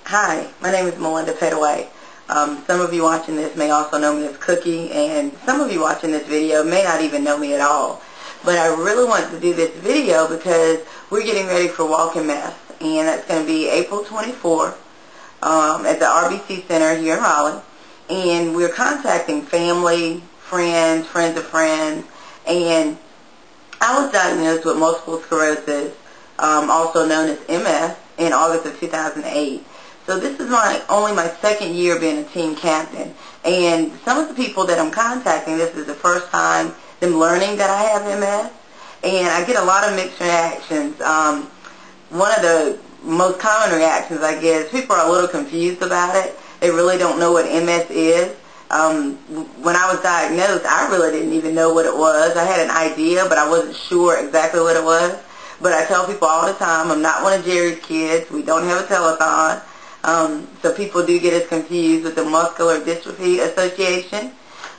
Hi, my name is Melinda Petaway. Some of you watching this may also know me as Cookie, and some of you watching this video may not even know me at all. But I really want to do this video because we're getting ready for Walk in Mess, and that's going to be April 24th at the RBC Center here in Raleigh. And we're contacting family, friends of friends, and I was diagnosed with multiple sclerosis, also known as MS, in August of 2008. So this is only my second year being a team captain. And some of the people that I'm contacting, this is the first time them learning that I have MS. And I get a lot of mixed reactions. One of the most common reactions I get is people are a little confused about it. They really don't know what MS is. When I was diagnosed, I really didn't even know what it was. I had an idea, but I wasn't sure exactly what it was. But I tell people all the time, I'm not one of Jerry's kids. We don't have a telethon. So people do get us confused with the Muscular Dystrophy Association.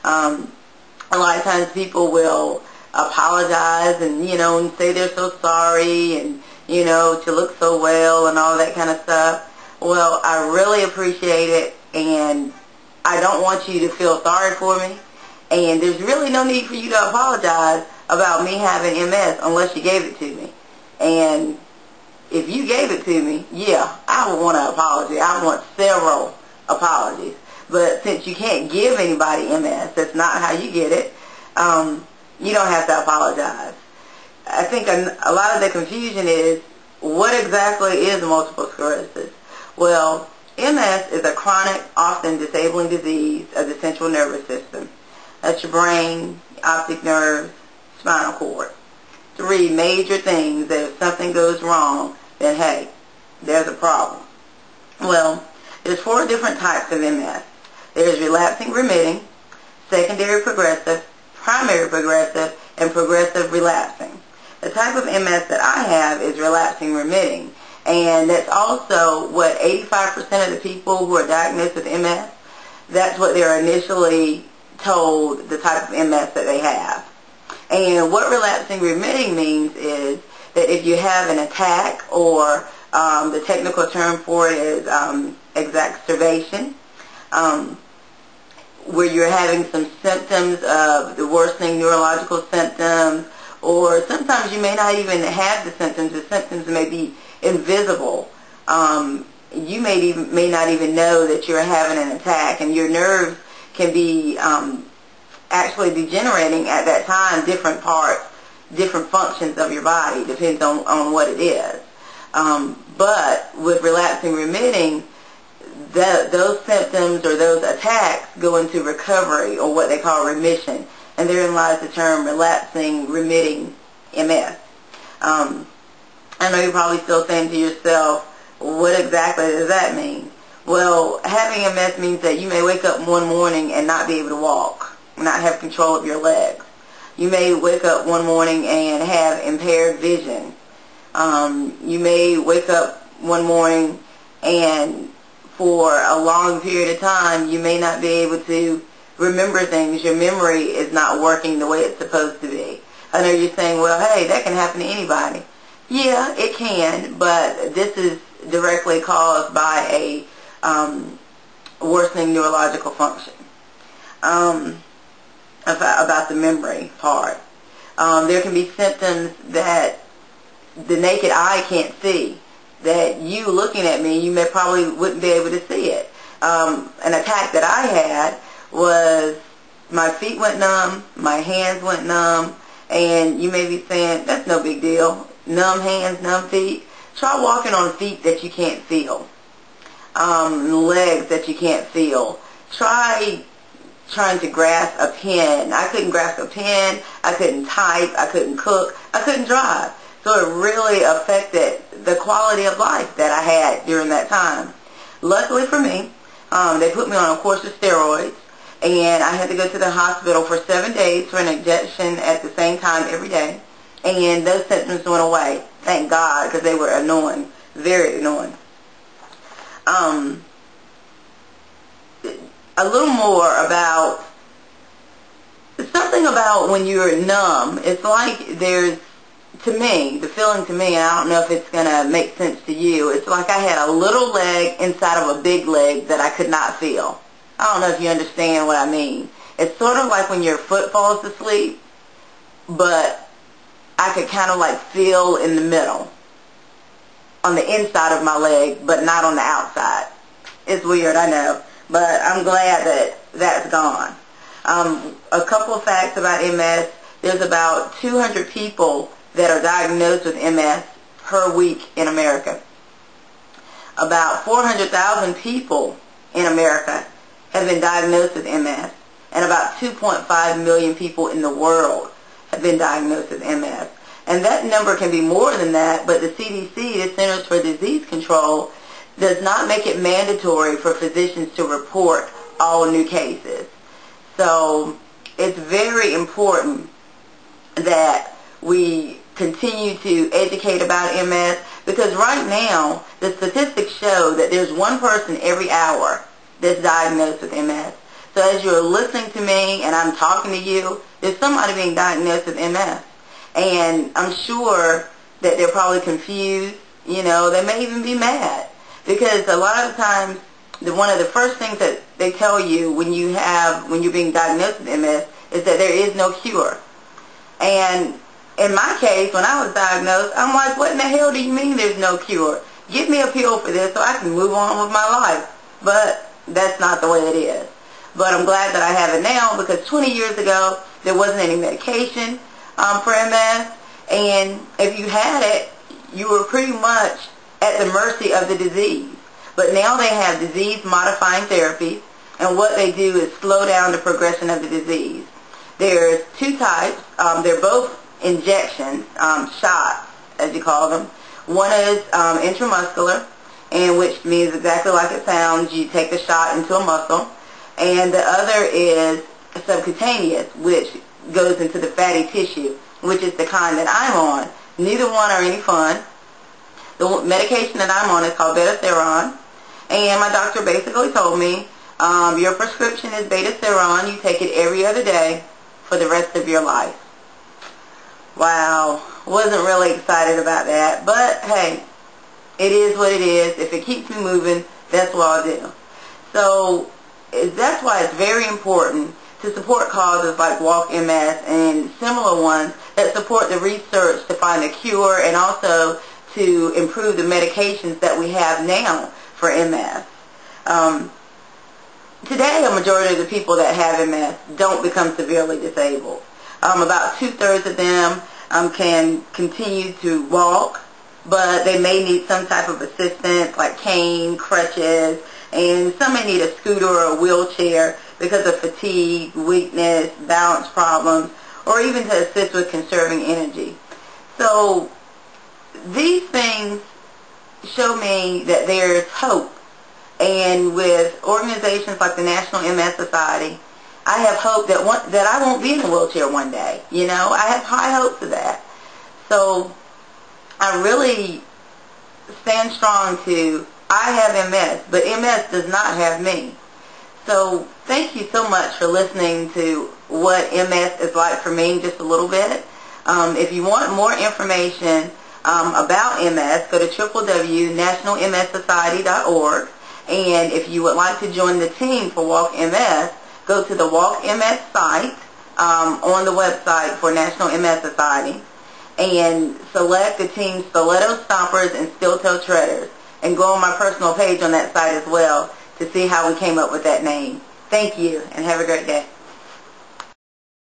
A lot of times people will apologize and, and say they're so sorry and, to look so well and all that kind of stuff. Well, I really appreciate it, and I don't want you to feel sorry for me. And there's really no need for you to apologize about me having MS unless you gave it to me. And if you gave it to me, yeah, I would want an apology. I want several apologies. But since you can't give anybody MS, that's not how you get it, you don't have to apologize. I think a lot of the confusion is, what exactly is multiple sclerosis? Well, MS is a chronic, often disabling disease of the central nervous system. That's your brain, optic nerves, spinal cord. Three major things that if something goes wrong, then hey, there's a problem. Well, there's 4 different types of MS. There's relapsing remitting, secondary progressive, primary progressive, and progressive relapsing. The type of MS that I have is relapsing remitting, and that's also what 85% of the people who are diagnosed with MS, that's what they're initially told the type of MS that they have. And what relapsing remitting means is that if you have an attack, or the technical term for it is exacerbation, where you're having some symptoms of the worsening neurological symptoms, or sometimes you may not even have the symptoms. The symptoms may be invisible. You may not even know that you're having an attack, and your nerves can be actually degenerating at that time, different parts, different functions of your body, depends on what it is. But with relapsing remitting, those symptoms or those attacks go into recovery, or what they call remission, and therein lies the term relapsing remitting MS. I know you're probably still saying to yourself, what exactly does that mean? Well, having MS means that you may wake up one morning and not be able to walk, not have control of your legs. You may wake up one morning and have impaired vision. You may wake up one morning and for a long period of time you may not be able to remember things. Your memory is not working the way it's supposed to be. I know you're saying, well, hey, that can happen to anybody. Yeah, it can, but this is directly caused by a worsening neurological function. About the memory part. There can be symptoms that the naked eye can't see, that you looking at me, you probably wouldn't be able to see it. An attack that I had was my feet went numb, my hands went numb, and you may be saying, that's no big deal. Numb hands, numb feet. Try walking on feet that you can't feel. Legs that you can't feel. Trying to grasp a pen. I couldn't grasp a pen, I couldn't type, I couldn't cook, I couldn't drive. So it really affected the quality of life that I had during that time. Luckily for me, they put me on a course of steroids, and I had to go to the hospital for 7 days for an injection at the same time every day, and those symptoms went away. Thank God, because they were annoying, very annoying. A little more about something about when you're numb. It's like there's to me, the feeling to me, and I don't know if it's going to make sense to you, it's like I had a little leg inside of a big leg that I could not feel. I don't know if you understand what I mean. It's sort of like when your foot falls asleep, but I could kind of like feel in the middle, on the inside of my leg, but not on the outside. It's weird, I know, but I'm glad that that's gone. A couple of facts about MS. There's about 200 people that are diagnosed with MS per week in America. About 400,000 people in America have been diagnosed with MS, and about 2.5 million people in the world have been diagnosed with MS. And that number can be more than that, but the CDC, the Centers for Disease Control, does not make it mandatory for physicians to report all new cases. So it's very important that we continue to educate about MS, because right now the statistics show that there's one person every hour that's diagnosed with MS. So as you're listening to me and I'm talking to you, there's somebody being diagnosed with MS. And I'm sure that they're probably confused, they may even be mad. Because a lot of times, one of the first things that they tell you when you're being diagnosed with MS is that there is no cure. And in my case, when I was diagnosed, I'm like, what in the hell do you mean there's no cure? Give me a pill for this so I can move on with my life. But that's not the way it is. But I'm glad that I have it now, because 20 years ago, there wasn't any medication for MS. And if you had it, you were pretty much at the mercy of the disease. But now they have disease-modifying therapy, and what they do is slow down the progression of the disease. There's two types. They're both injections, shots, as you call them. One is intramuscular, and which means exactly like it sounds. You take the shot into a muscle. And the other is subcutaneous, which goes into the fatty tissue, which is the kind that I'm on. Neither one are any fun. The medication that I'm on is called Betaseron, and my doctor basically told me, your prescription is Betaseron. You take it every other day for the rest of your life. Wow, wasn't really excited about that, but hey, it is what it is. If it keeps me moving, that's what I'll do. So that's why it's very important to support causes like Walk MS and similar ones that support the research to find a cure, and also to improve the medications that we have now for MS. Today, a majority of the people that have MS don't become severely disabled. About 2/3 of them can continue to walk, but they may need some type of assistance like cane, crutches, and some may need a scooter or a wheelchair because of fatigue, weakness, balance problems, or even to assist with conserving energy. So these things show me that there's hope. And with organizations like the National MS Society, I have hope that I won't be in a wheelchair one day. I have high hopes of that. So I really stand strong I have MS, but MS does not have me. So thank you so much for listening to what MS is like for me just a little bit. If you want more information about MS, go to www.nationalmssociety.org. And if you would like to join the team for Walk MS, go to the Walk MS site on the website for National MS Society, and select the team Stiletto Stompers and Steel Toe Treaders, and go on my personal page on that site as well to see how we came up with that name. Thank you, and have a great day.